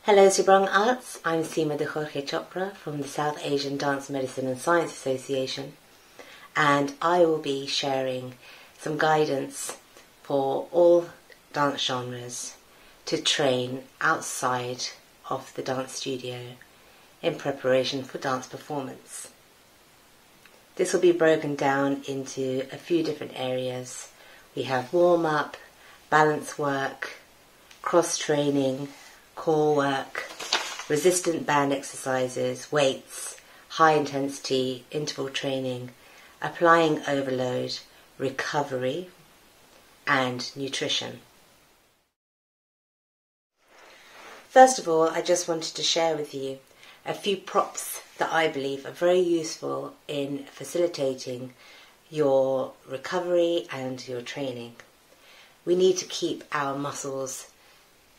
Hello Sibrang Arts, I'm Seema de Jorge Chopra from the South Asian Dance Medicine and Science Association, and I will be sharing some guidance for all dance genres to train outside of the dance studio in preparation for dance performance. This will be broken down into a few different areas. We have warm-up, balance work, cross-training, core work, resistant band exercises, weights, high intensity interval training, applying overload, recovery, and nutrition. First of all, I just wanted to share with you a few props that I believe are very useful in facilitating your recovery and your training. We need to keep our muscles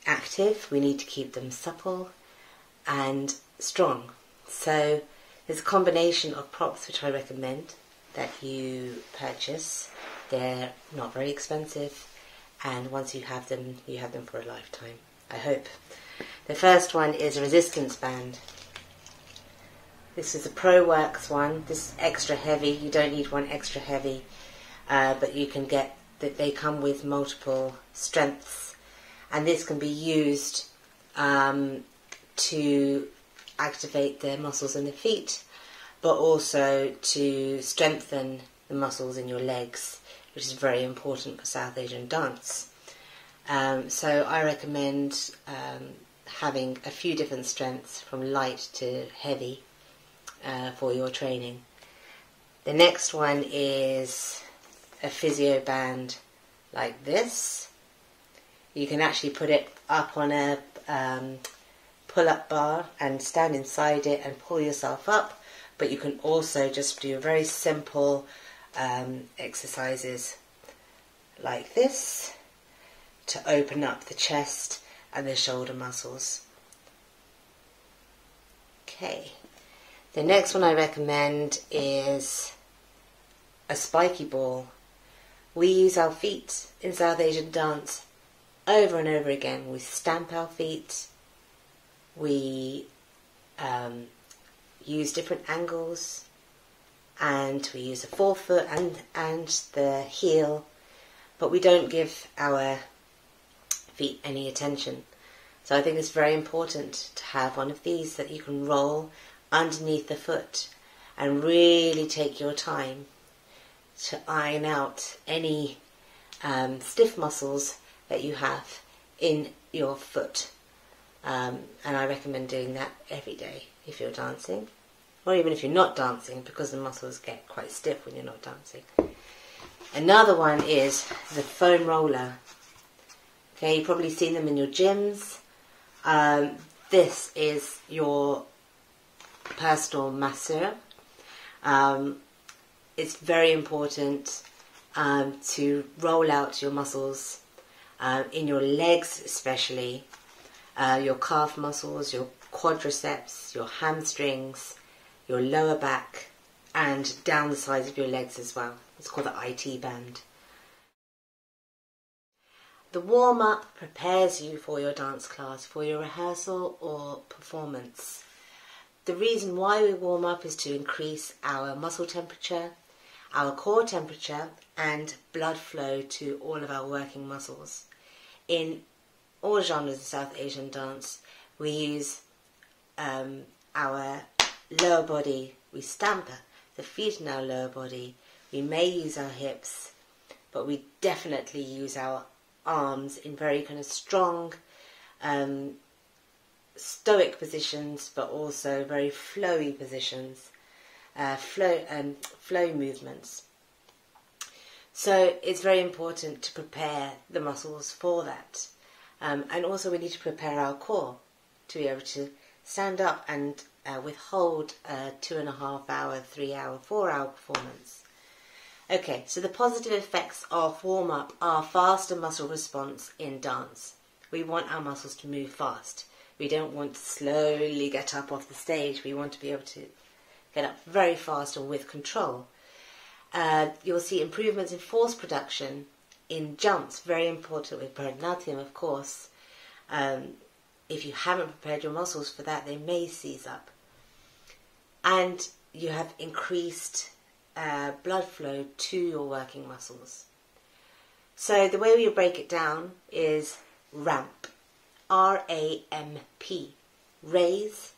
active, we need to keep them supple and strong. So there's a combination of props which I recommend that you purchase. They're not very expensive, and once you have them for a lifetime, I hope. The first one is a resistance band. This is a ProWorks one. This is extra heavy. You don't need one extra heavy, but you can get that. They come with multiple strengths, and this can be used to activate the muscles in the feet, but also to strengthen the muscles in your legs, which is very important for South Asian dance. So I recommend having a few different strengths from light to heavy for your training. The next one is a physio band like this. You can actually put it up on a pull-up bar and stand inside it and pull yourself up, but you can also just do very simple exercises like this to open up the chest and the shoulder muscles. Okay, the next one I recommend is a spiky ball. We use our feet in South Asian dance over and over again. We stamp our feet, we use different angles, and we use the forefoot and the heel, but we don't give our feet any attention. So I think it's very important to have one of these that you can roll underneath the foot and really take your time to iron out any stiff muscles that you have in your foot. And I recommend doing that every day if you're dancing, or even if you're not dancing, because the muscles get quite stiff when you're not dancing. Another one is the foam roller. Okay, you've probably seen them in your gyms. This is your personal masseur. It's very important to roll out your muscles in your legs, especially your calf muscles, your quadriceps, your hamstrings, your lower back, and down the sides of your legs as well. It's called the HiiT band. The warm-up prepares you for your dance class, for your rehearsal or performance. The reason why we warm up is to increase our muscle temperature, our core temperature, and blood flow to all of our working muscles. In all genres of South Asian dance, we use our lower body, we stamp the feet in our lower body, we may use our hips, but we definitely use our arms in very kind of strong, stoic positions, but also very flowy positions, flow movements. So it's very important to prepare the muscles for that. And also we need to prepare our core to be able to stand up and withhold a 2.5 hour, 3 hour, 4 hour performance. Okay, so the positive effects of warm-up are faster muscle response in dance. We want our muscles to move fast. We don't want to slowly get up off the stage. We want to be able to get up very fast and with control. You'll see improvements in force production in jumps, very important with Bharatanatyam, of course. if you haven't prepared your muscles for that, they may seize up. And you have increased blood flow to your working muscles. So the way we break it down is RAMP. R-A-M-P. Raise,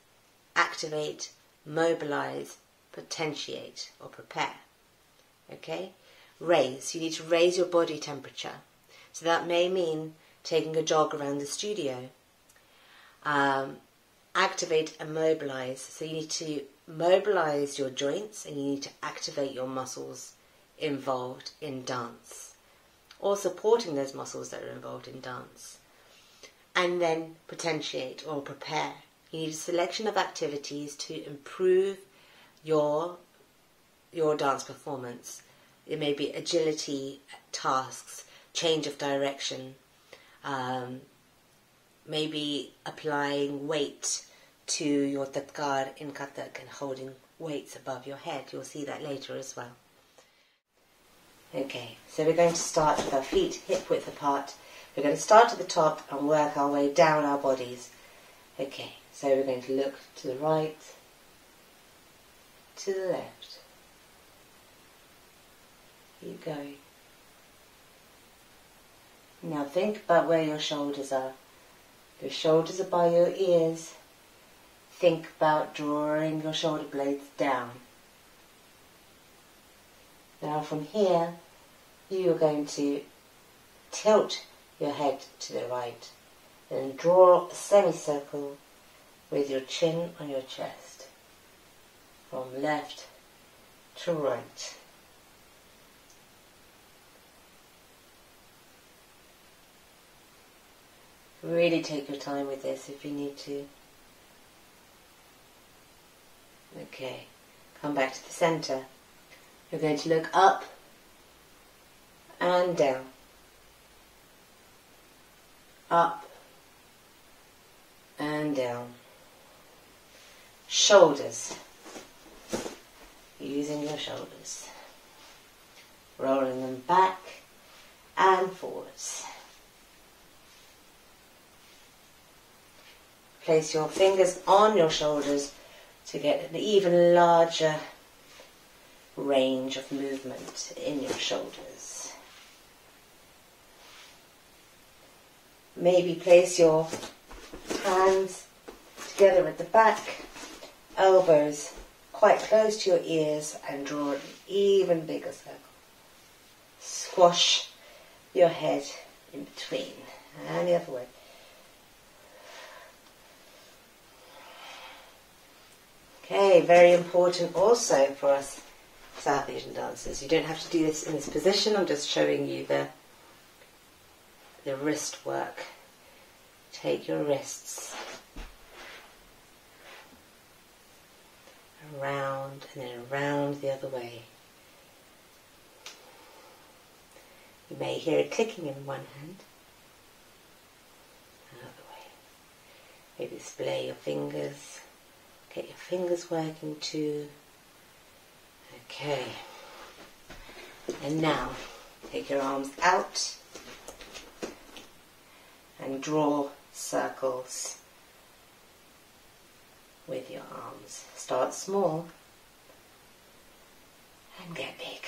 activate, mobilize, potentiate or prepare. Okay? Raise. You need to raise your body temperature. So that may mean taking a jog around the studio. Activate and mobilize. So you need to mobilize your joints and you need to activate your muscles involved in dance, or supporting those muscles that are involved in dance. And then potentiate or prepare. You need a selection of activities to improve your dance performance. It may be agility tasks, change of direction, maybe applying weight to your tatkar in Kathak and holding weights above your head. You'll see that later as well. Okay, so we're going to start with our feet hip width apart. We're going to start at the top and work our way down our bodies. Okay, so we're going to look to the right, to the left. Keep going. Now think about where your shoulders are. Your shoulders are by your ears. Think about drawing your shoulder blades down. Now from here, you are going to tilt your head to the right and draw a semicircle with your chin on your chest from left to right. Really take your time with this if you need to. Okay, come back to the center. You're going to look up and down. Up and down. Shoulders. Using your shoulders. Rolling them back and forwards. Place your fingers on your shoulders to get an even larger range of movement in your shoulders. Maybe place your hands together at the back, elbows quite close to your ears, and draw an even bigger circle. Squash your head in between, and the other way. Okay, very important also for us South Asian dancers. You don't have to do this in this position. I'm just showing you the wrist work. Take your wrists around and then around the other way. You may hear it clicking in one hand. Another way. Maybe display your fingers. Get your fingers working too. Okay. And now, take your arms out and draw circles with your arms. Start small and get big.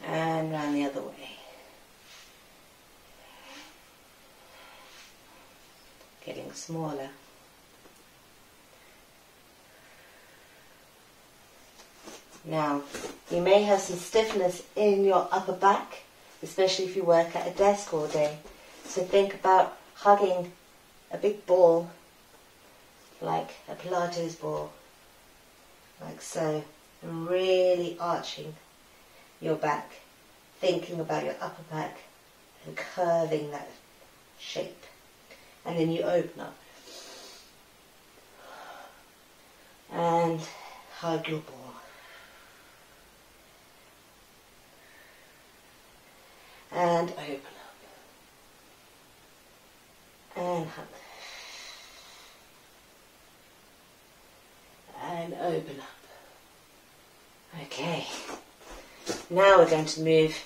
And round the other way. Getting smaller. Now, you may have some stiffness in your upper back, especially if you work at a desk all day. So think about hugging a big ball, like a Pilates ball, like so, and really arching your back, thinking about your upper back and curving that shape. And then you open up and hug your ball. And open up. And hug. And open up. Okay. Now we're going to move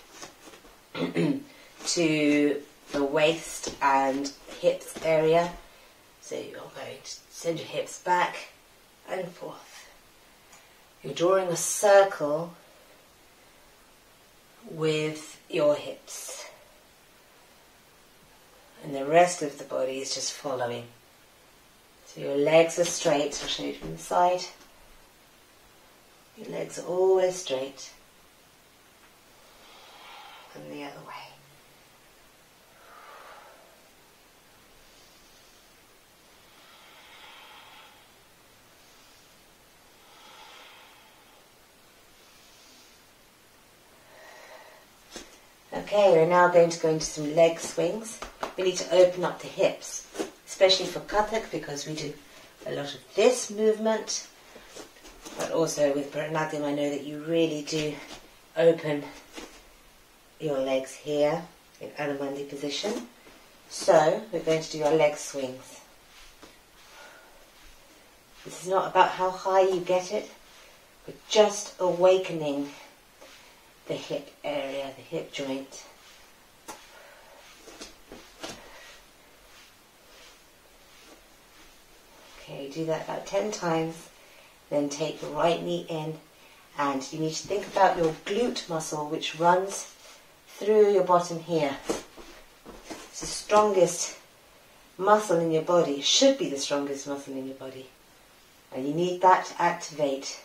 to the waist and hips area. So you're going to send your hips back and forth. You're drawing a circle with your hips. And the rest of the body is just following. So your legs are straight. I'll show you from the side. Your legs are always straight. And the other way. Okay, we're now going to go into some leg swings. We need to open up the hips, especially for Kathak, because we do a lot of this movement. But also with Bharatanatyam, I know that you really do open your legs here in Anumandi position. So we're going to do our leg swings. This is not about how high you get it, but just awakening the hip area, the hip joint. Okay, do that about 10 times. Then take your right knee in, and you need to think about your glute muscle, which runs through your bottom here. It's the strongest muscle in your body. It should be the strongest muscle in your body. And you need that to activate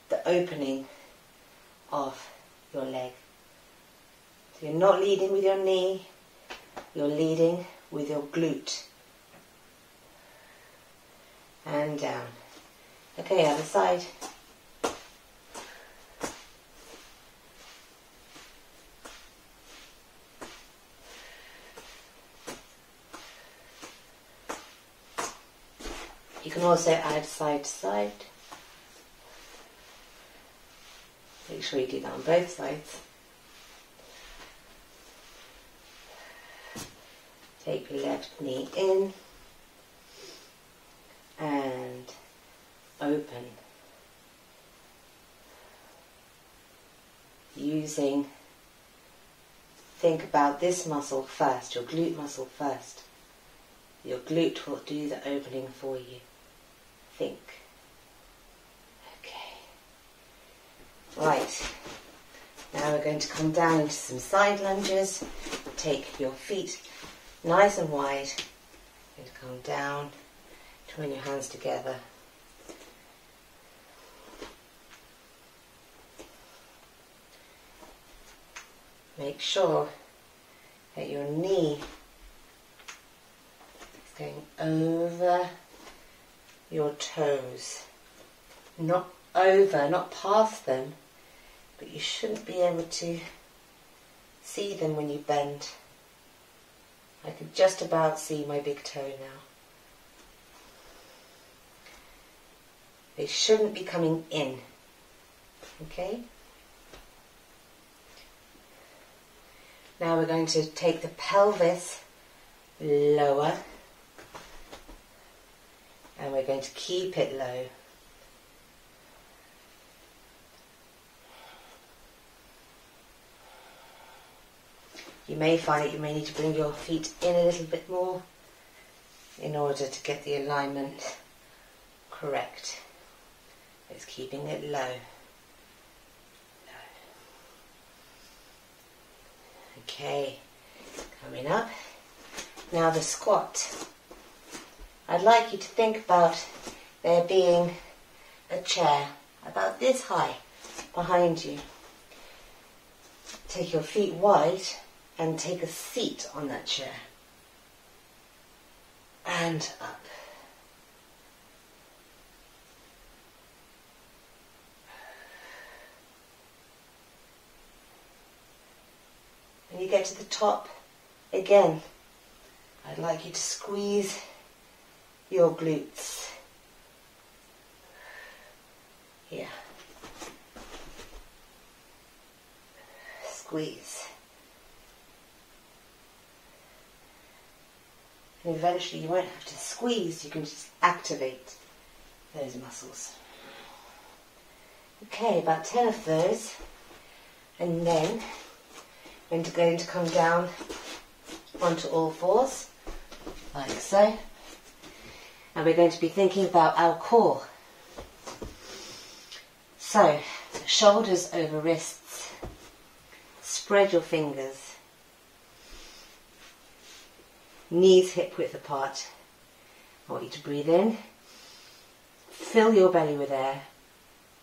the opening of your leg. So you're not leading with your knee, you're leading with your glute. And down. Okay, other side. You can also add side to side. Make sure you do that on both sides. Take your left knee in and open. Think about this muscle first, your glute muscle first. Your glute will do the opening for you. Think. Okay. Right. Now we're going to come down into some side lunges. Take your feet nice and wide. You're going to come down, join your hands together. Make sure that your knee is going over your toes. Not over, not past them, but you shouldn't be able to see them when you bend. I can just about see my big toe now. They shouldn't be coming in. Okay? Now we're going to take the pelvis lower, and we're going to keep it low. You may find that you may need to bring your feet in a little bit more in order to get the alignment correct. It's keeping it low. Okay, coming up. Now the squat. I'd like you to think about there being a chair about this high behind you. Take your feet wide and take a seat on that chair. And up. When you get to the top, again, I'd like you to squeeze your glutes. Here. Squeeze. And eventually you won't have to squeeze, you can just activate those muscles. Okay, about 10 of those. And then And going to come down onto all fours, like so. And we're going to be thinking about our core. So, shoulders over wrists. Spread your fingers. Knees hip width apart. I want you to breathe in. Fill your belly with air.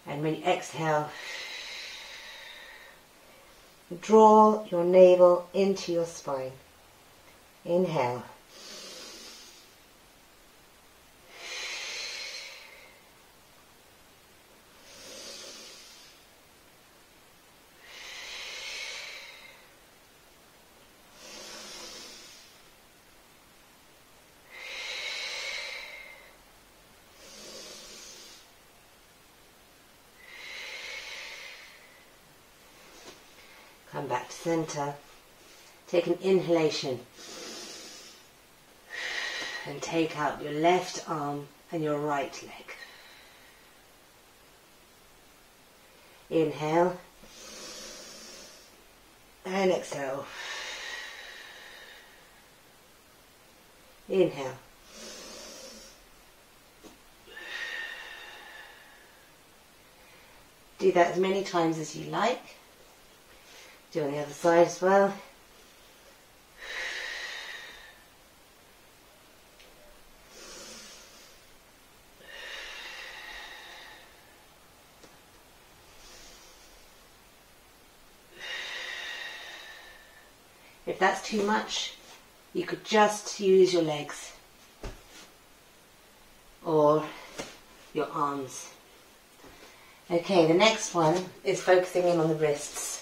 And when you exhale, draw your navel into your spine. Inhale. Come back to center. Take an inhalation. And take out your left arm and your right leg. Inhale. And exhale. Inhale. Do that as many times as you like. Do on the other side as well. If that's too much, you could just use your legs or your arms. Okay, the next one is focusing in on the wrists.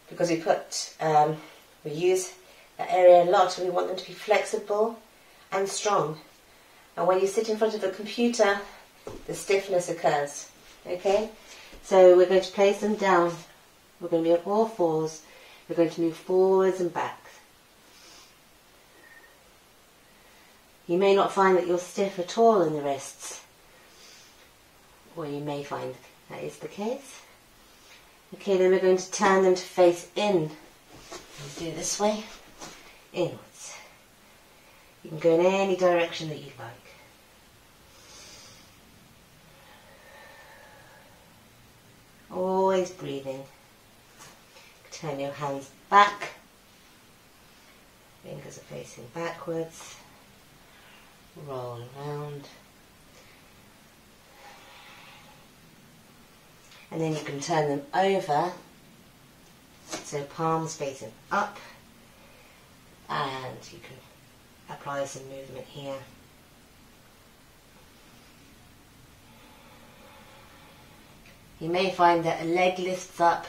Because we use that area a lot, and we want them to be flexible and strong. And when you sit in front of the computer, the stiffness occurs. Okay? So we're going to place them down. We're going to be on all fours. We're going to move forwards and back. You may not find that you're stiff at all in the wrists. Or you may find that is the case. Okay, then we're going to turn them to face in. Let's do it this way. Inwards. You can go in any direction that you like. Always breathing. Turn your hands back. Fingers are facing backwards. Roll around. And then you can turn them over, so palms facing up, and you can apply some movement here. You may find that a leg lifts up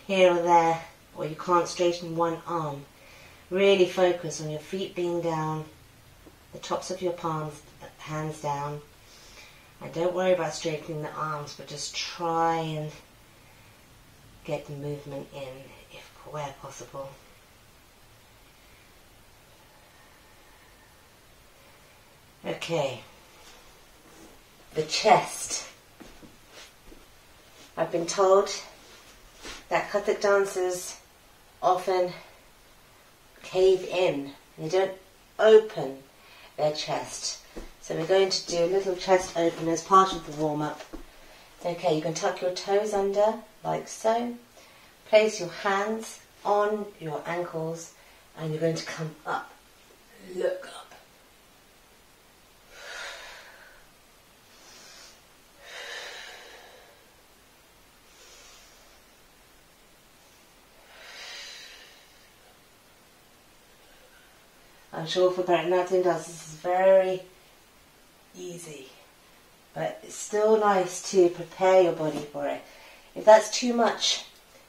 here or there, or you can't straighten one arm. Really focus on your feet being down, the tops of your palms, hands down. And don't worry about straightening the arms, but just try and get the movement in where possible. Okay, the chest. I've been told that Kathak dancers often cave in, they don't open their chest. So we're going to do a little chest open as part of the warm-up. Okay, you can tuck your toes under, like so. Place your hands on your ankles, and you're going to come up. Look up. I'm sure for Bharatanatyam dancers this is very easy, but it's still nice to prepare your body for it. If that's too much,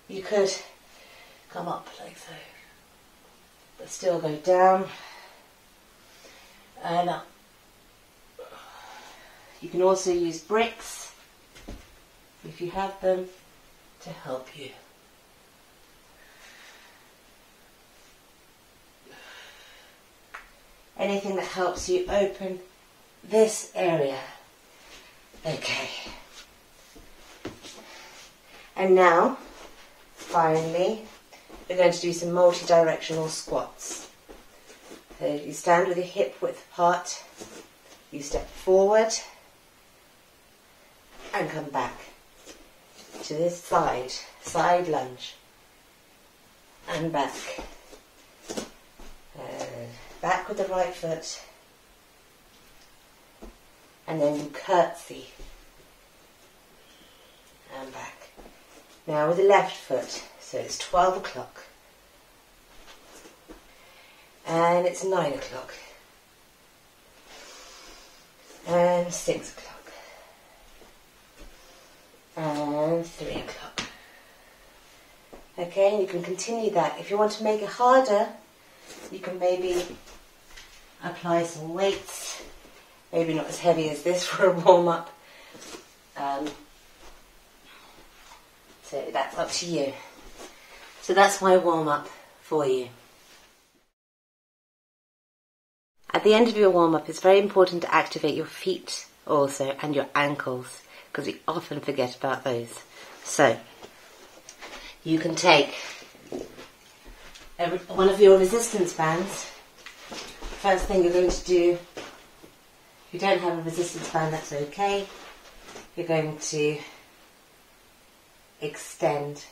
you could come up like so, but still go down and up. You can also use bricks, if you have them, to help you. Anything that helps you open this area. Okay. And now, finally, we're going to do some multi-directional squats. So you stand with your hip width apart, you step forward and come back to this side lunge, and back. Back with the right foot, and then you curtsy and back. Now with the left foot, so it's 12 o'clock and it's 9 o'clock and 6 o'clock and 3 o'clock. Okay, and you can continue that. If you want to make it harder, you can maybe apply some weights, maybe not as heavy as this for a warm-up. So that's up to you. So that's my warm-up for you. At the end of your warm-up, it's very important to activate your feet also and your ankles, because we often forget about those. So you can take one of your resistance bands. First thing you're going to do, if you don't have a resistance band, that's okay. You're going to extend,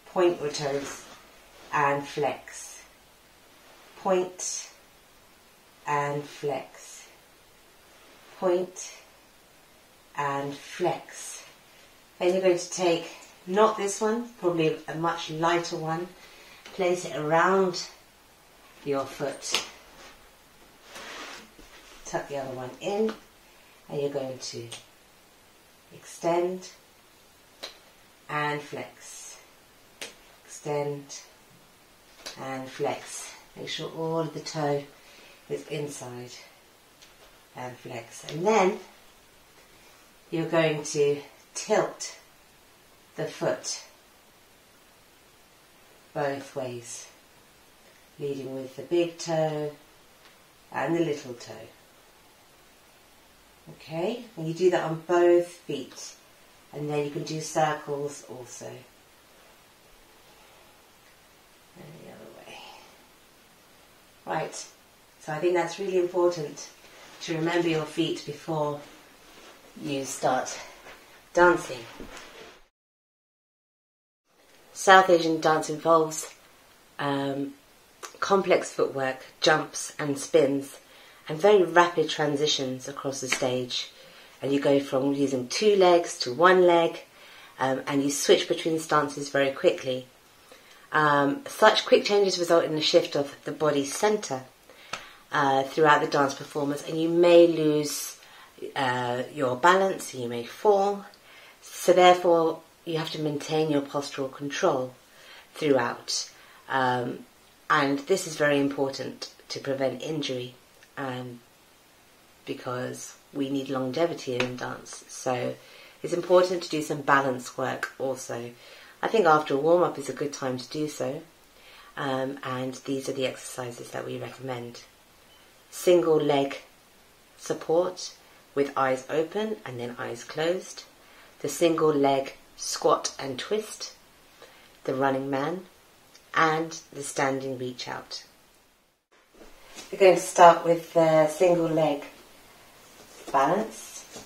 point your toes and flex. Point and flex. Point and flex. Then you're going to take, not this one, probably a much lighter one, place it around your foot. Tuck the other one in, and you're going to extend and flex. Extend and flex. Make sure all of the toe is inside and flex. And then you're going to tilt the foot both ways, leading with the big toe and the little toe. Okay, and you do that on both feet, and then you can do circles also. And the other way. Right, so I think that's really important to remember your feet before you start dancing. South Asian dance involves complex footwork, jumps and spins, and very rapid transitions across the stage. And you go from using 2 legs to 1 leg, and you switch between stances very quickly. Such quick changes result in a shift of the body centre throughout the dance performance, and you may lose your balance, you may fall. So therefore you have to maintain your postural control throughout. And this is very important to prevent injury, because we need longevity in dance. So it's important to do some balance work also. I think after a warm-up is a good time to do so. And these are the exercises that we recommend. Single leg support with eyes open and then eyes closed. The single leg squat and twist. The running man. And the standing reach out. We're going to start with the single leg balance.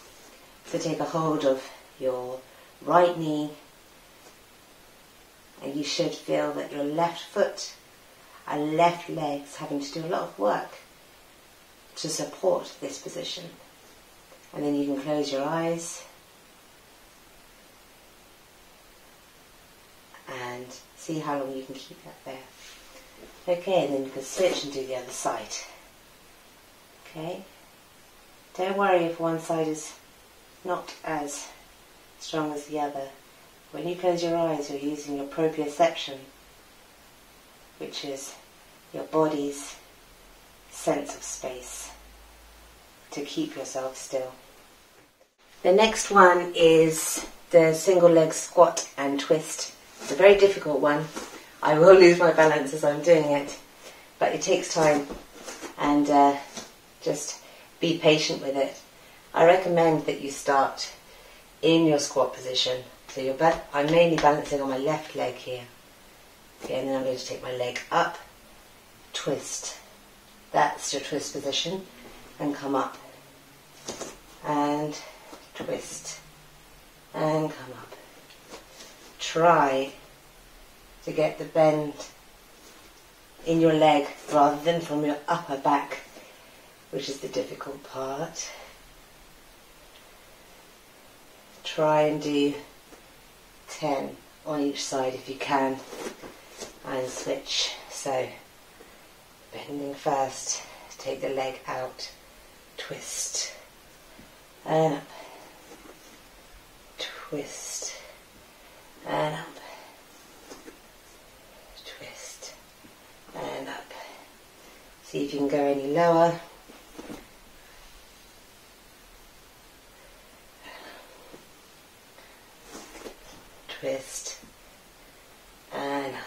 So take a hold of your right knee, and you should feel that your left foot and left leg's having to do a lot of work to support this position. And then you can close your eyes and see how long you can keep that there. Okay, and then you can switch and do the other side. Okay? Don't worry if one side is not as strong as the other. When you close your eyes, you're using your proprioception, which is your body's sense of space, to keep yourself still. The next one is the single leg squat and twist. It's a very difficult one. I will lose my balance as I'm doing it, but it takes time, and just be patient with it. I recommend that you start in your squat position. So I'm mainly balancing on my left leg here. Okay, and then I'm going to take my leg up, twist. That's your twist position. And come up. And twist. And come up. Try to get the bend in your leg rather than from your upper back, which is the difficult part. Try and do 10 on each side if you can, and switch. So bending first, take the leg out, twist, and up, twist, and up, twist, and up. See if you can go any lower. Twist, and up.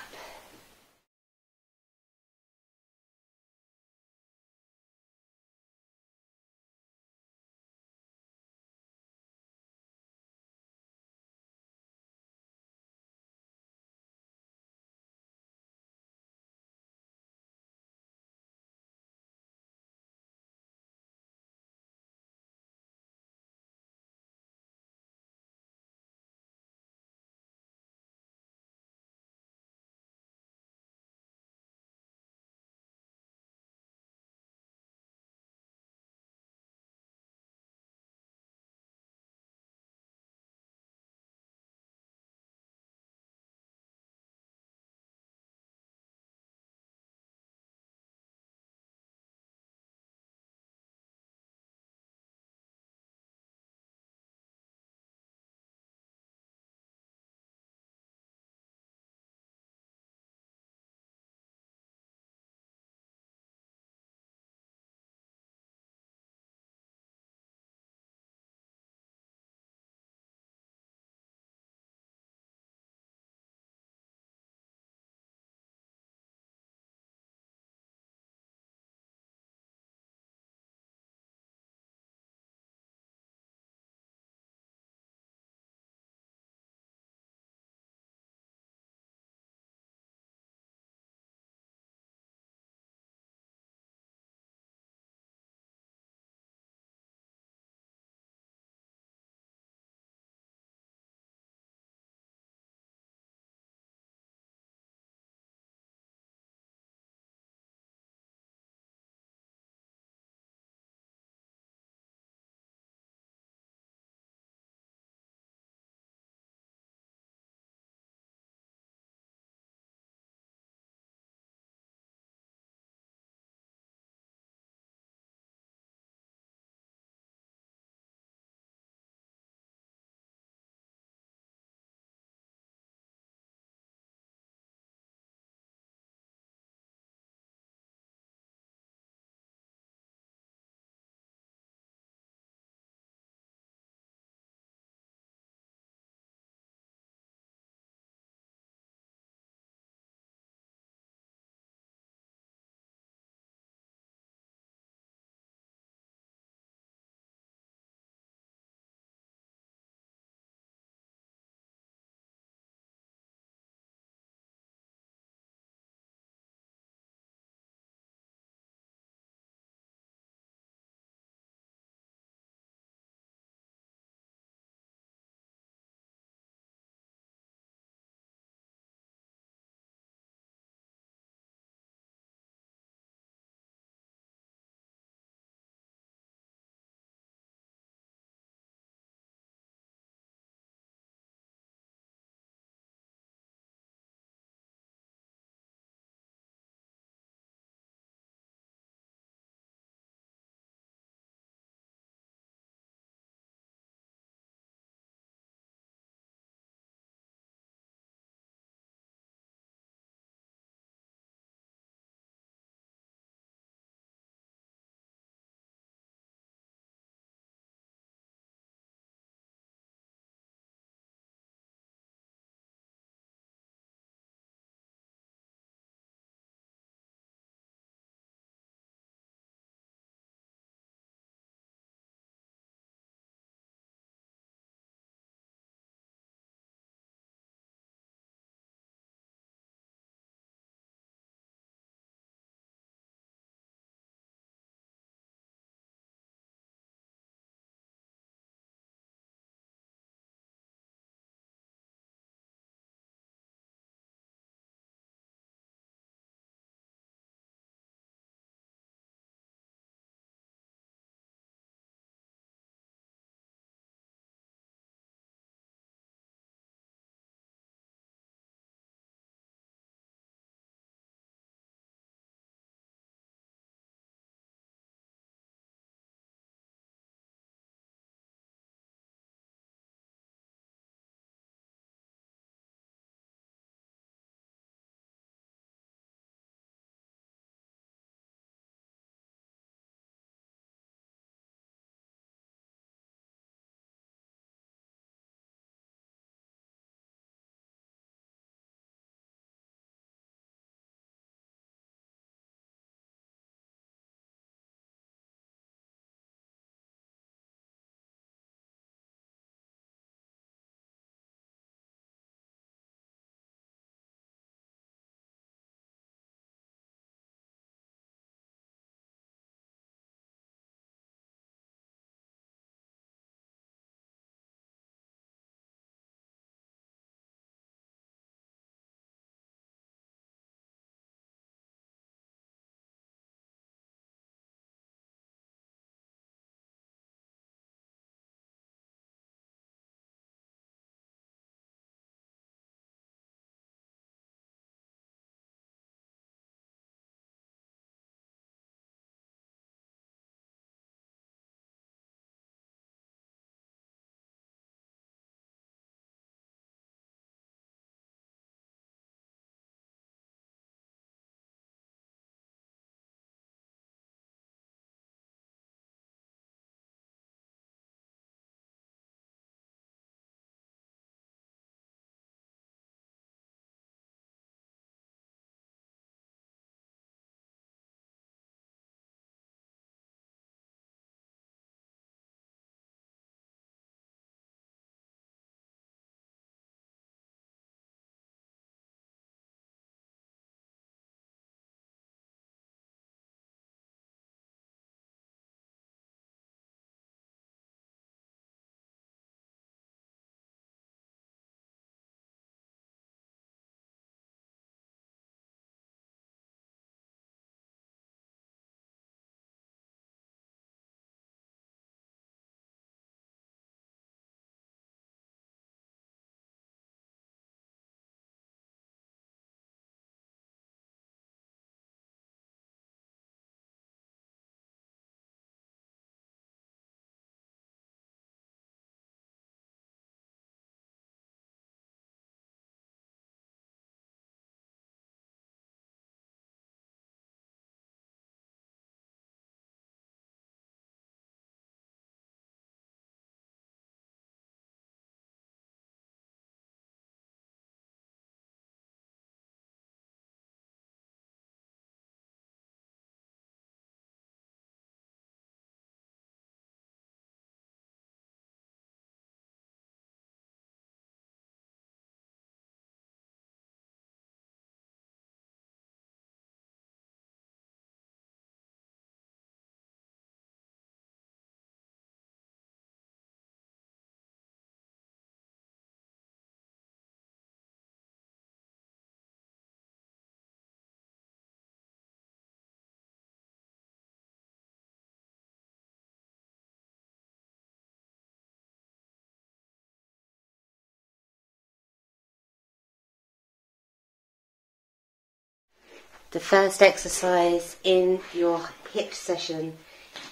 The first exercise in your HiiT session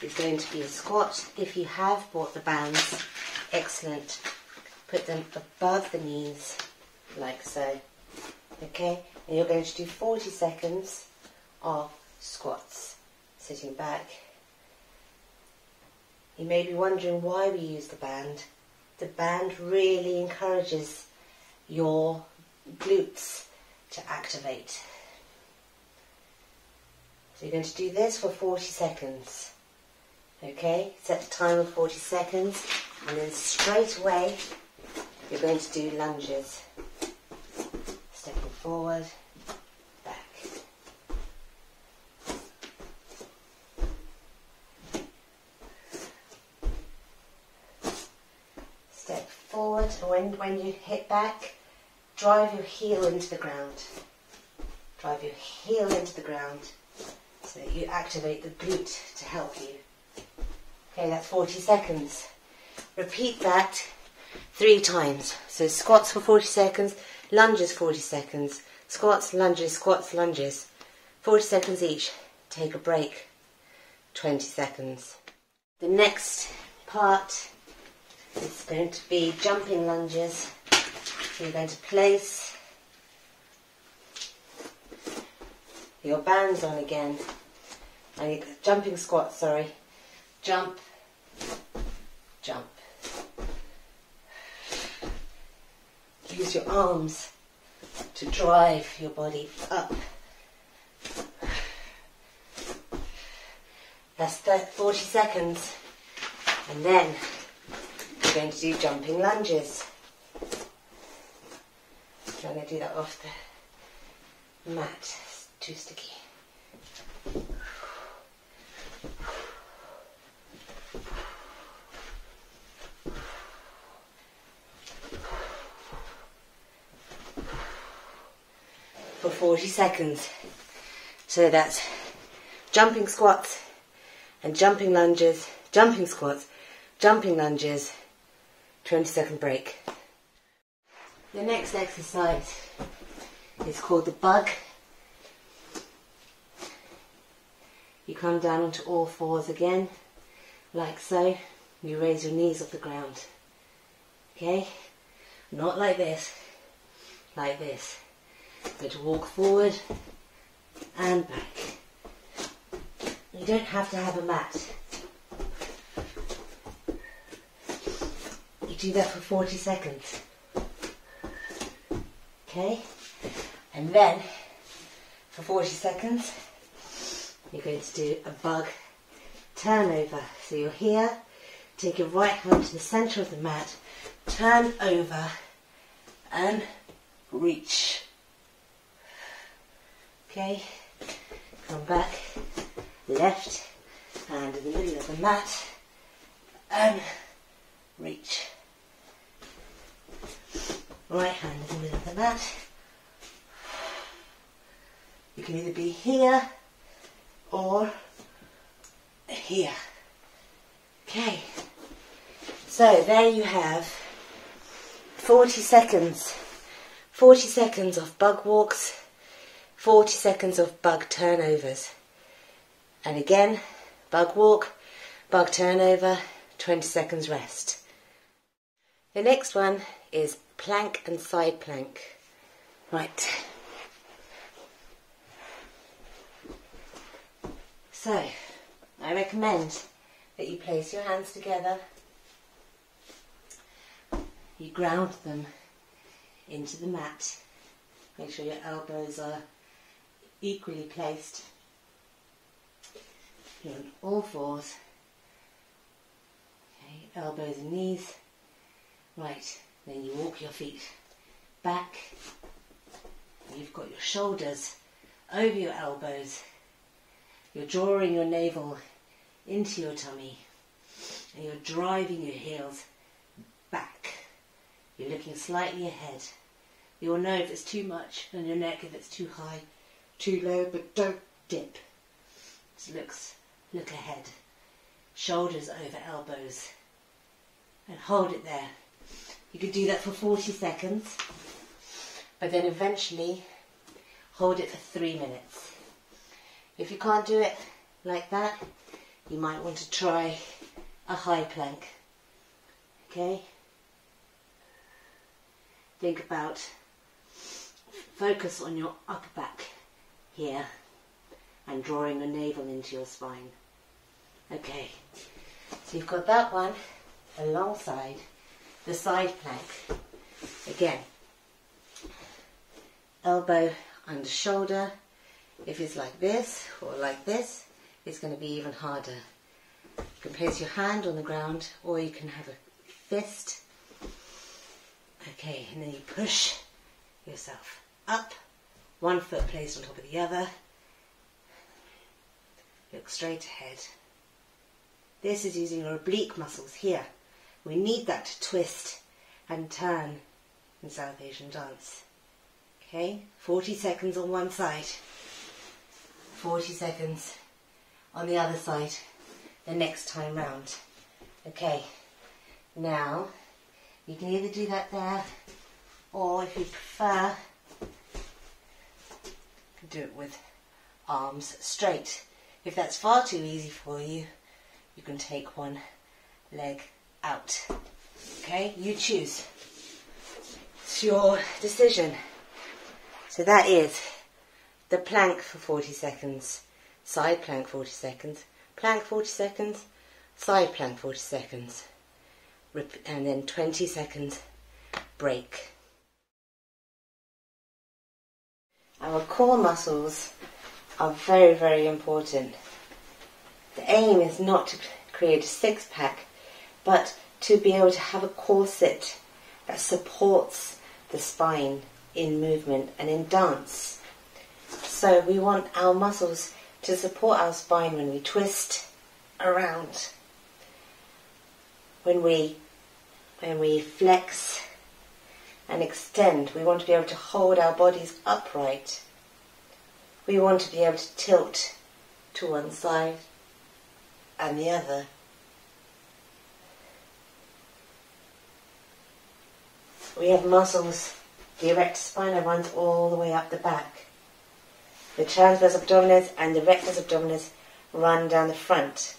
is going to be a squat. If you have bought the bands, excellent. Put them above the knees, like so. Okay? And you're going to do 40 seconds of squats. Sitting back. You may be wondering why we use the band. The band really encourages your glutes to activate. So you're going to do this for 40 seconds. Okay, set the timer of 40 seconds and then straight away you're going to do lunges. Stepping forward, back. Step forward, and when you hit back, drive your heel into the ground. Drive your heel into the ground so that you activate the glute to help you. Okay, that's 40 seconds. Repeat that 3 times. So squats for 40 seconds, lunges 40 seconds, squats, lunges, 40 seconds each. Take a break, 20 seconds. The next part is going to be jumping lunges. So you're going to place your bands on again. And jumping squats, sorry. Jump, jump. Use your arms to drive your body up. That's 40 seconds. And then we're going to do jumping lunges. So I'm going to do that off the mat. It's too sticky. For 40 seconds. So that's jumping squats and jumping lunges, jumping squats, jumping lunges, 20-second break. The next exercise is called the bug. You come down onto all fours again, like so. You raise your knees off the ground. Okay? Not like this, like this. Go to walk forward and back. You don't have to have a mat. You do that for 40 seconds. Okay? And then, for 40 seconds, you're going to do a bug turnover. So you're here, take your right hand to the centre of the mat, turn over and reach. Okay, come back, left hand in the middle of the mat and reach. Right hand in the middle of the mat. You can either be here or here. Okay, so there you have 40 seconds. 40 seconds of bug walks, 40 seconds of bug turnovers. And again, bug walk, bug turnover, 20 seconds rest. The next one is plank and side plank. Right. So, I recommend that you place your hands together, you ground them into the mat, make sure your elbows are equally placed. You're on all fours, okay, elbows and knees. Right, then you walk your feet back, you've got your shoulders over your elbows, you're drawing your navel into your tummy and you're driving your heels back. You're looking slightly ahead. You'll know if it's too much on your neck, if it's too high, too low, but don't dip. Just look ahead. Shoulders over elbows. And hold it there. You could do that for 40 seconds, but then eventually hold it for 3 minutes. If you can't do it like that, you might want to try a high plank. Okay? Think about, focus on your upper back here and drawing your navel into your spine. Okay, so you've got that one alongside the side plank. Again, elbow under shoulder. If it's like this or like this, it's going to be even harder. You can place your hand on the ground, or you can have a fist. Okay, and then you push yourself up, one foot placed on top of the other. Look straight ahead. This is using your oblique muscles here. We need that to twist and turn in South Asian dance. Okay, 40 seconds on one side, 40 seconds on the other side the next time round. Okay, now you can either do that there, or if you prefer, do it with arms straight. If that's far too easy for you, you can take one leg out. Okay, you choose. It's your decision. So that is the plank for 40 seconds, side plank 40 seconds, plank 40 seconds, side plank 40 seconds, and then 20 seconds break. Our core muscles are very, very important. The aim is not to create a six-pack, but to be able to have a corset that supports the spine in movement and in dance. So we want our muscles to support our spine when we twist around, when we flex and extend. We want to be able to hold our bodies upright. We want to be able to tilt to one side and the other. We have muscles. The erector spinae runs all the way up the back. The transverse abdominis and the rectus abdominis run down the front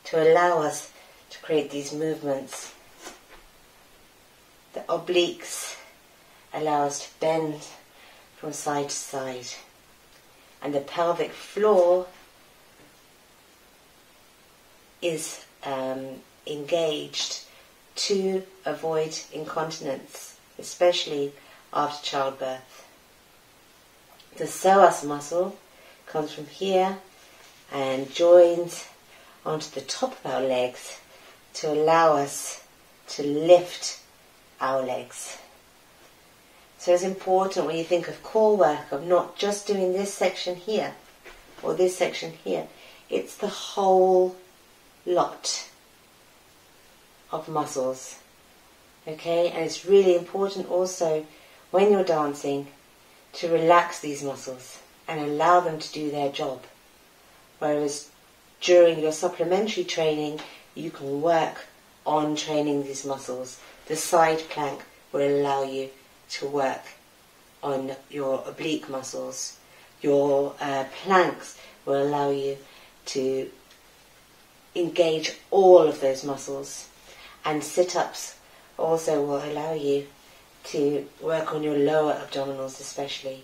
to allow us to create these movements. The obliques allow us to bend from side to side. And the pelvic floor is engaged to avoid incontinence, especially after childbirth. The psoas muscle comes from here and joins onto the top of our legs to allow us to lift our legs. So it's important when you think of core work, of not just doing this section here or this section here. It's the whole lot of muscles. Okay, and it's really important also when you're dancing to relax these muscles and allow them to do their job. Whereas during your supplementary training, you can work on training these muscles. The side plank will allow you to work on your oblique muscles. Your planks will allow you to engage all of those muscles. And sit-ups also will allow you to work on your lower abdominals especially.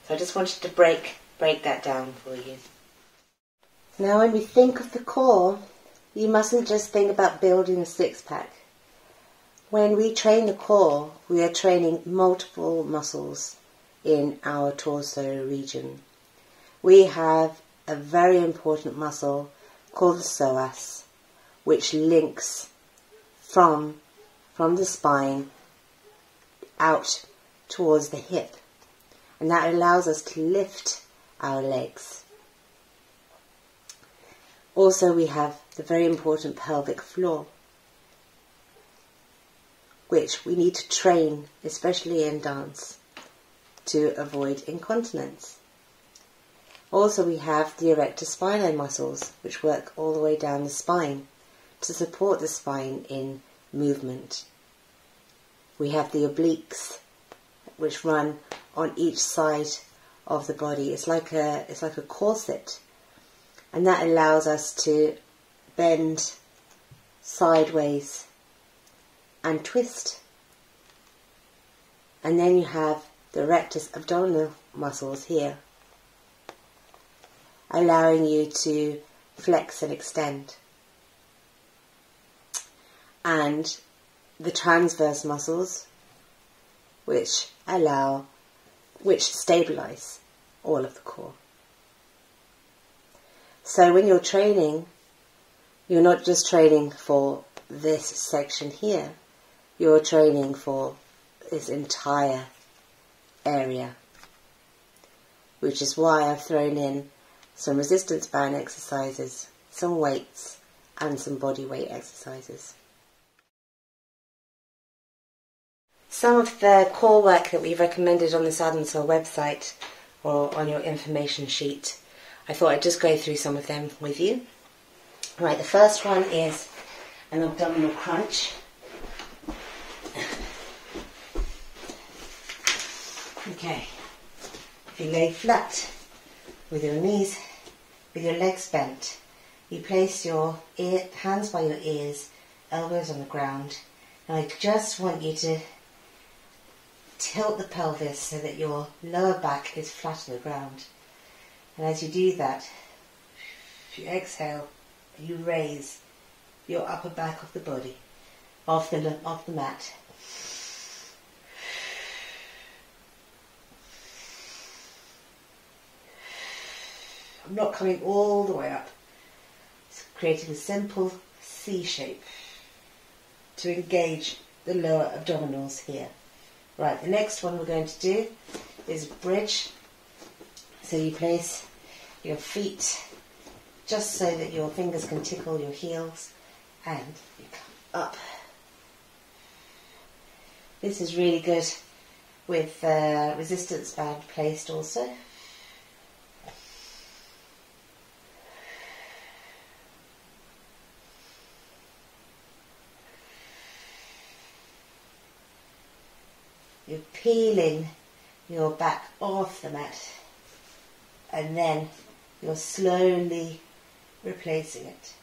So I just wanted to break that down for you. Now when we think of the core, you mustn't just think about building a six-pack. When we train the core, we are training multiple muscles in our torso region. We have a very important muscle called the psoas, which links from the spine out towards the hip, and that allows us to lift our legs. Also, we have the very important pelvic floor, which we need to train, especially in dance, to avoid incontinence. Also, we have the erector spinae muscles, which work all the way down the spine to support the spine in movement. We have the obliques, which run on each side of the body. It's like a corset, and that allows us to bend sideways and twist. And then you have the rectus abdominal muscles here, allowing you to flex and extend. And the transverse muscles, which stabilize all of the core. So when you're training, you're not just training for this section here, you're training for this entire area, which is why I've thrown in some resistance band exercises, some weights, and some body weight exercises. Some of the core work that we've recommended on the SADMSA website or on your information sheet, I thought I'd just go through some of them with you. Right, the first one is an abdominal crunch. Okay, if you lay flat with your knees, with your legs bent, you place your hands by your ears, elbows on the ground. Now I just want you to tilt the pelvis so that your lower back is flat on the ground. And as you do that, if you exhale, you raise your upper back of the body off the mat. I'm not coming all the way up. It's creating a simple C shape to engage the lower abdominals here. Right, the next one we're going to do is bridge. So you place your feet just so that your fingers can tickle your heels and you come up. This is really good with resistance band placed also. You're peeling your back off the mat and then you're slowly replacing it.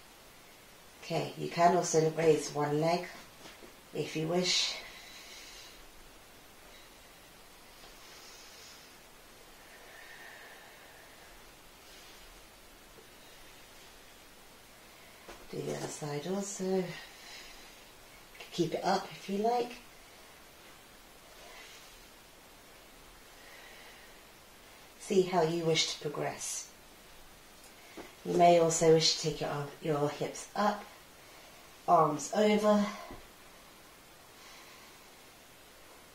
Okay, you can also raise one leg if you wish. Do the other side also. Keep it up if you like. See how you wish to progress. You may also wish to take your hips up, arms over,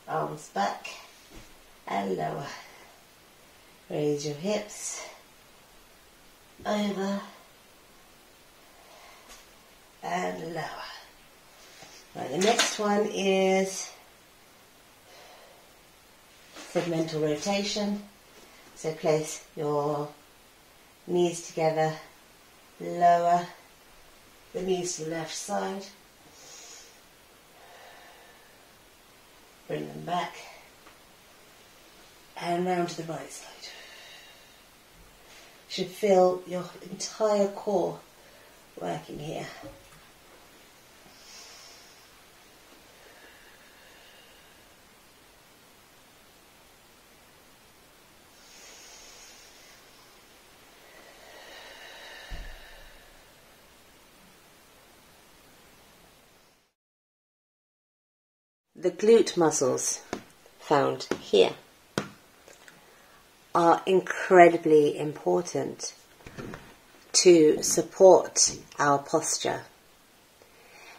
arms back and lower. Raise your hips, over and lower. Right, the next one is segmental rotation. So place your knees together, lower the knees to the left side, bring them back and round to the right side. You should feel your entire core working here. The glute muscles found here are incredibly important to support our posture.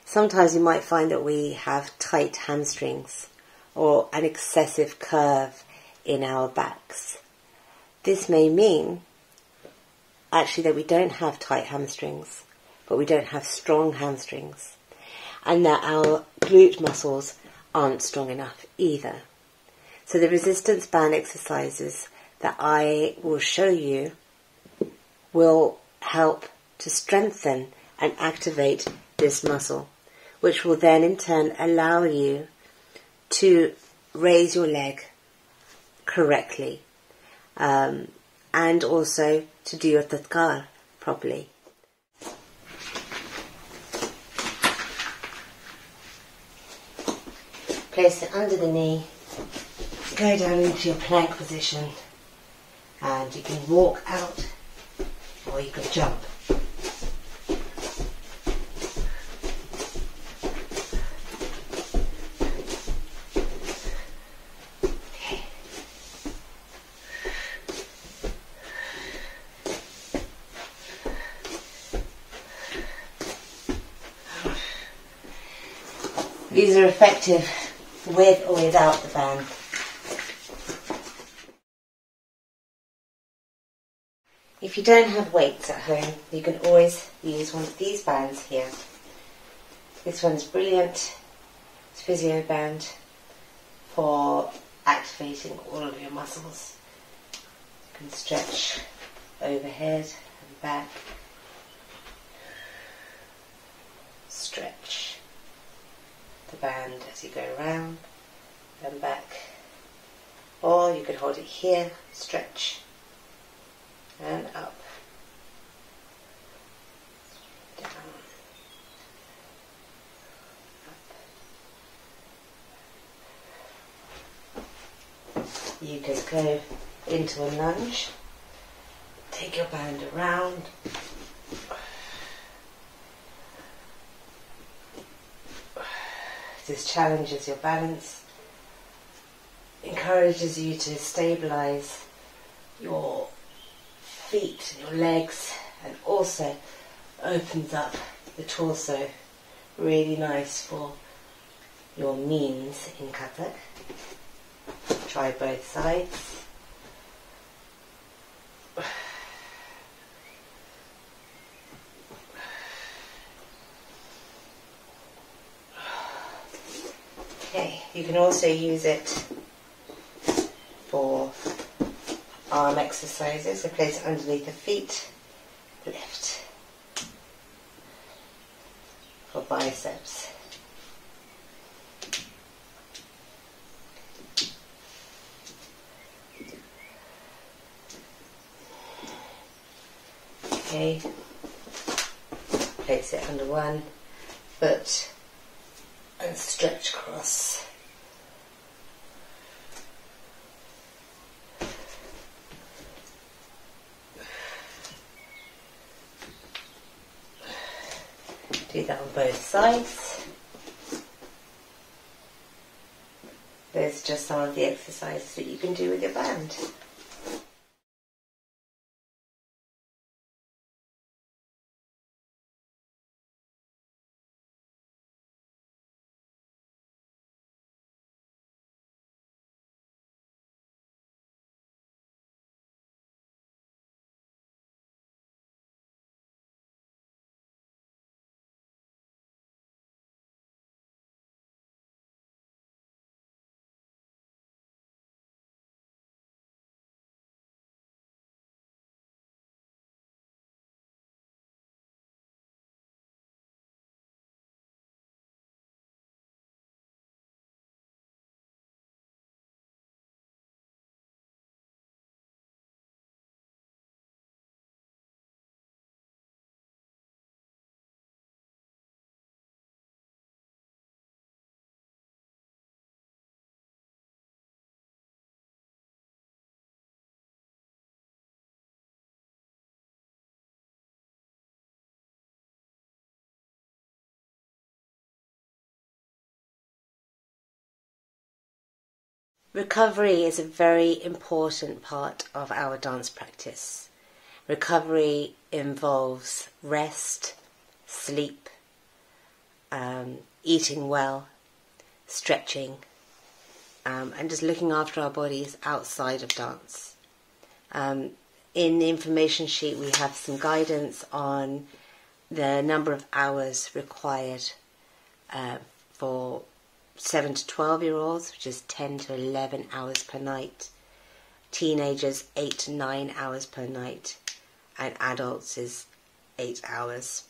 Sometimes you might find that we have tight hamstrings or an excessive curve in our backs. This may mean actually that we don't have tight hamstrings, but we don't have strong hamstrings, and that our glute muscles aren't strong enough either. So the resistance band exercises that I will show you will help to strengthen and activate this muscle, which will then in turn allow you to raise your leg correctly and also to do your tadkar properly. Place it under the knee, go down into your plank position, and you can walk out or you can jump. Okay. These are effective with or without the band. If you don't have weights at home, you can always use one of these bands here. This one's brilliant. It's physio band for activating all of your muscles. You can stretch overhead and back. Stretch the band as you go around and back. Or you could hold it here, stretch, and up, down, up. You could go into a lunge, take your band around, this challenges your balance, encourages you to stabilize your feet and your legs, and also opens up the torso. Really nice for your means in Kathak. Try both sides. Okay, you can also use it for arm exercises. So place it underneath the feet, lift for biceps. Okay, place it under one foot and stretch across. Do that on both sides. There's just some of the exercises that you can do with your band. Recovery is a very important part of our dance practice. Recovery involves rest, sleep, eating well, stretching, and just looking after our bodies outside of dance. In the information sheet we have some guidance on the number of hours required for 7 to 12-year-olds, which is 10 to 11 hours per night. Teenagers, 8 to 9 hours per night. And adults is 8 hours.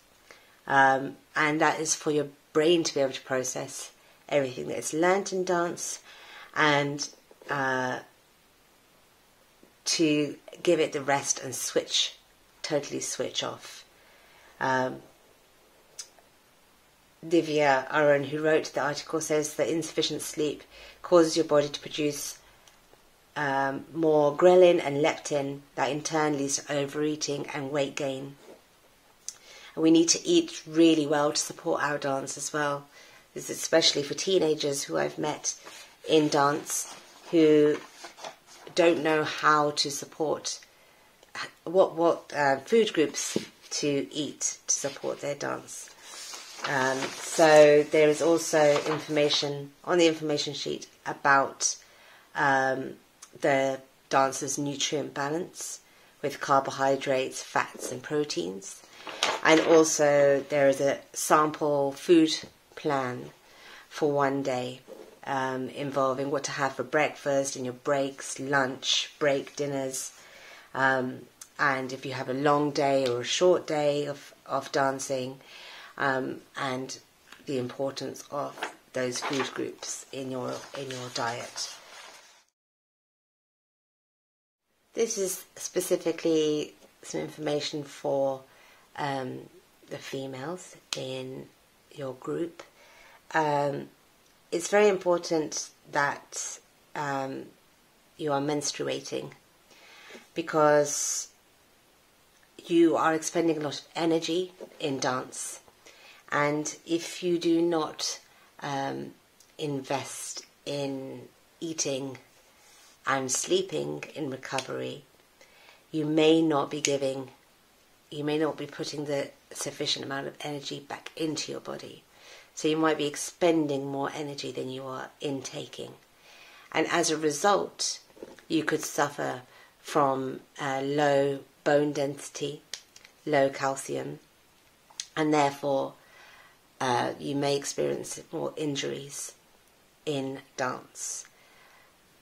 And that is for your brain to be able to process everything that is learnt in dance, and to give it the rest and totally switch off. Divya Arun, who wrote the article, says that insufficient sleep causes your body to produce more ghrelin and leptin, that in turn leads to overeating and weight gain. And we need to eat really well to support our dance as well. This is especially for teenagers who I've met in dance who don't know how to support what food groups to eat to support their dance. So there is also information on the information sheet about the dancer's nutrient balance with carbohydrates, fats and proteins. And also there is a sample food plan for one day involving what to have for breakfast, in your breaks, lunch, break, dinners. And if you have a long day or a short day of dancing, and the importance of those food groups in your diet. This is specifically some information for the females in your group. It's very important that you are menstruating, because you are expending a lot of energy in dance, and if you do not invest in eating and sleeping in recovery, you may not be putting the sufficient amount of energy back into your body. So you might be expending more energy than you are intaking. And as a result, you could suffer from low bone density, low calcium, and therefore you may experience more injuries in dance.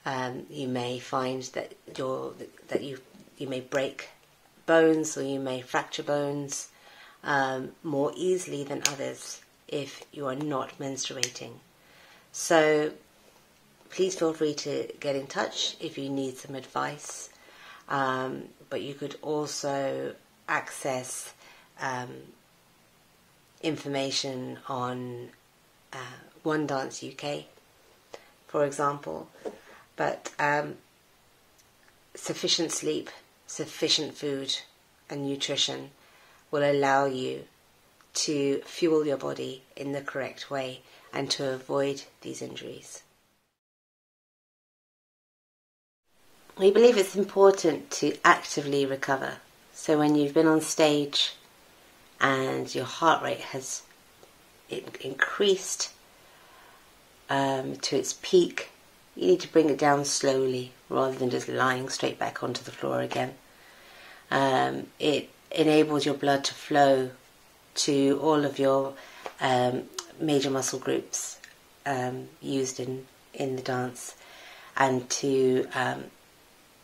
You may find that you may break bones, or you may fracture bones more easily than others if you are not menstruating. So please feel free to get in touch if you need some advice. But you could also access information on One Dance UK, for example. But sufficient sleep, sufficient food and nutrition will allow you to fuel your body in the correct way and to avoid these injuries. We believe it's important to actively recover. So when you've been on stage and your heart rate has increased to its peak, you need to bring it down slowly rather than just lying straight back onto the floor again. It enables your blood to flow to all of your major muscle groups used in the dance, and to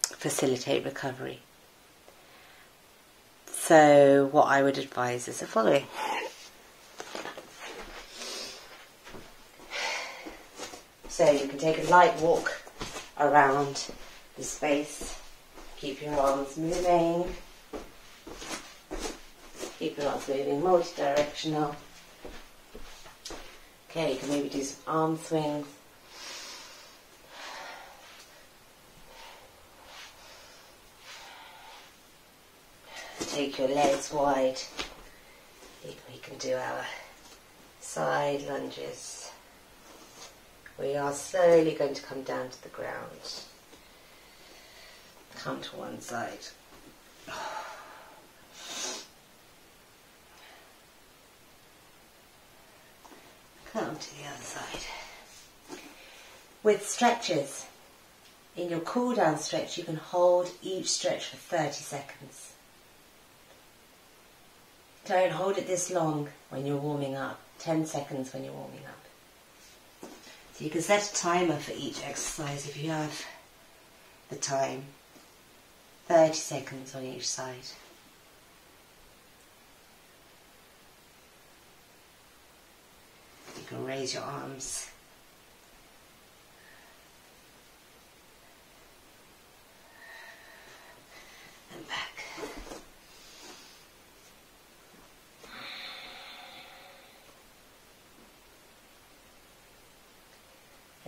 facilitate recovery. So what I would advise is the following. So you can take a light walk around the space. Keep your arms moving. Keep your arms moving, multi-directional. Okay, you can maybe do some arm swings. Take your legs wide. We can do our side lunges. We are slowly going to come down to the ground. Come to one side. Come to the other side. With stretches, in your cool down stretch, you can hold each stretch for 30 seconds. Don't hold it this long when you're warming up. 10 seconds when you're warming up. So you can set a timer for each exercise if you have the time. 30 seconds on each side. You can raise your arms.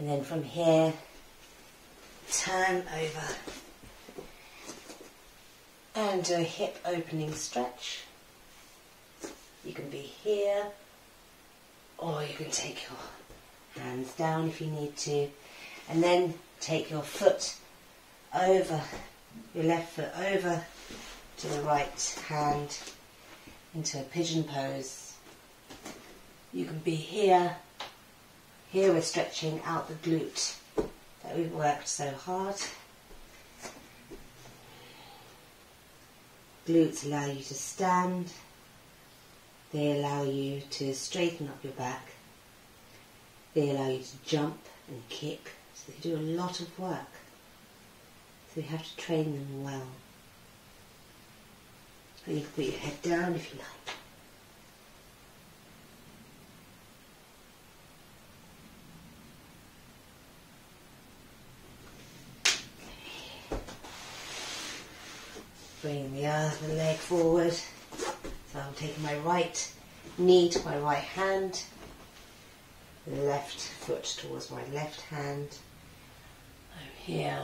And then from here, turn over and do a hip opening stretch. You can be here, or you can take your hands down if you need to, and then take your foot over, your left foot over to the right hand into a pigeon pose. You can be here. Here we're stretching out the glute that we've worked so hard. Glutes allow you to stand. They allow you to straighten up your back. They allow you to jump and kick. So they do a lot of work. So you have to train them well. And you can put your head down if you like. Bring the other leg forward. So I'm taking my right knee to my right hand, left foot towards my left hand. I'm here,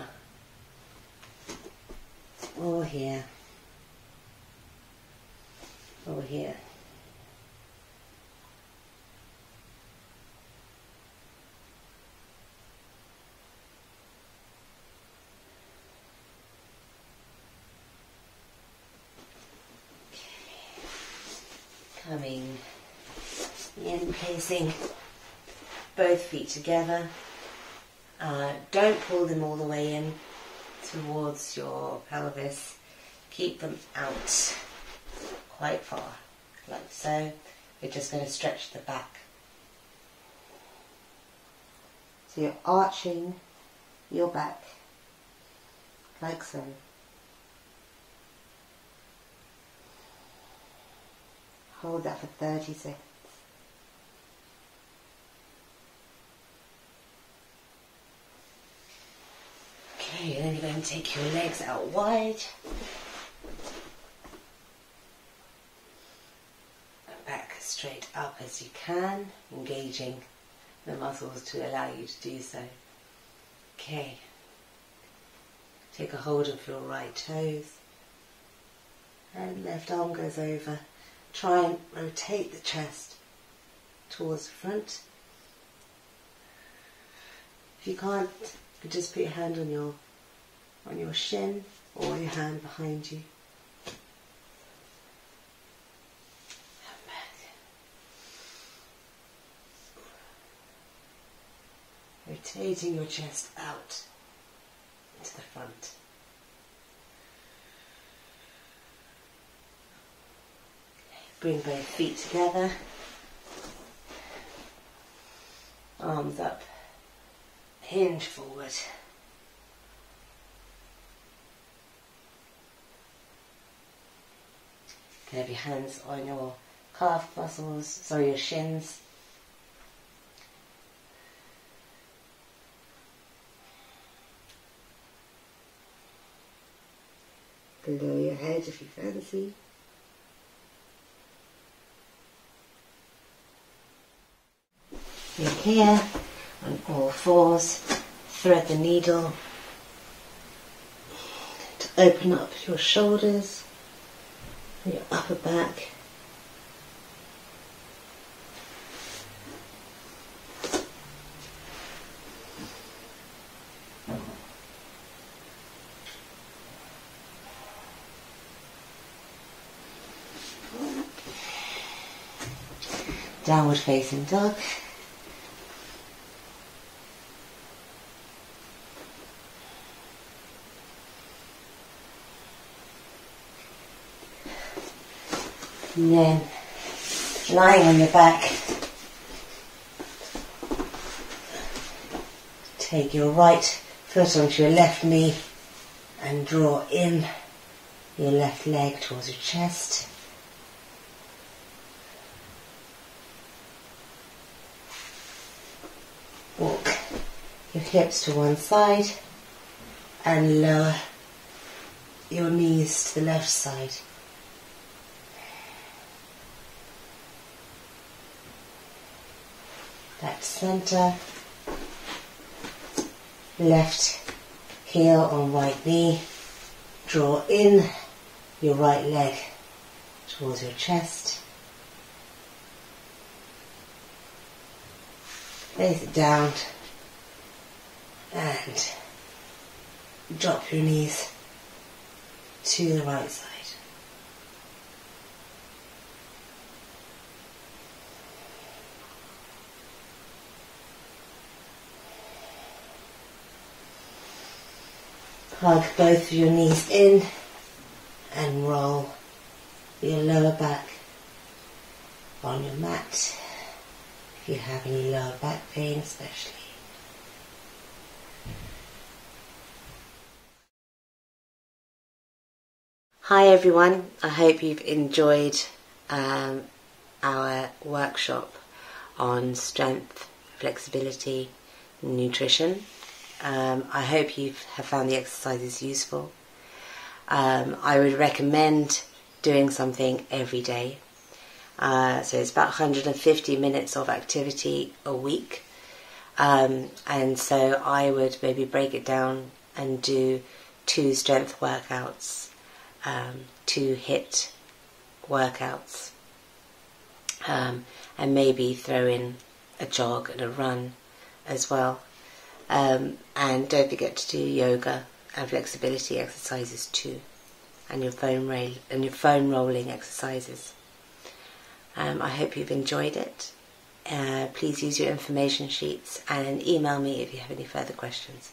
or here, or here. Coming in, placing both feet together. Don't pull them all the way in towards your pelvis. Keep them out quite far, like so. We're just going to stretch the back. So you're arching your back, like so. Hold that for 30 seconds. Okay, then you're going to take your legs out wide. And back straight up as you can, engaging the muscles to allow you to do so. Okay. Take a hold of your right toes. And left arm goes over. Try and rotate the chest towards the front. If you can't, you can just put your hand on your shin or your hand behind you. And back. Rotating your chest out into the front. Bring both feet together, arms up, hinge forward. You can have your hands on your calf muscles, your shins. Below your head if you fancy. You're here on all fours, thread the needle to open up your shoulders and your upper back. Downward facing dog. And then, lying on your back, take your right foot onto your left knee and draw in your left leg towards your chest. Walk your hips to one side and lower your knees to the left side. Back to centre. left heel on right knee. Draw in your right leg towards your chest. Place it down and drop your knees to the right side. Hug both of your knees in and roll your lower back on your mat if you have any lower back pain especially. Hi everyone, I hope you've enjoyed our workshop on strength, flexibility, nutrition. I hope you have found the exercises useful. I would recommend doing something every day. So it's about 150 minutes of activity a week. And so I would maybe break it down and do 2 strength workouts, 2 HiiT workouts, and maybe throw in a jog and a run as well. And don't forget to do yoga and flexibility exercises too, and your foam rolling exercises. I hope you've enjoyed it. Please use your information sheets and email me if you have any further questions.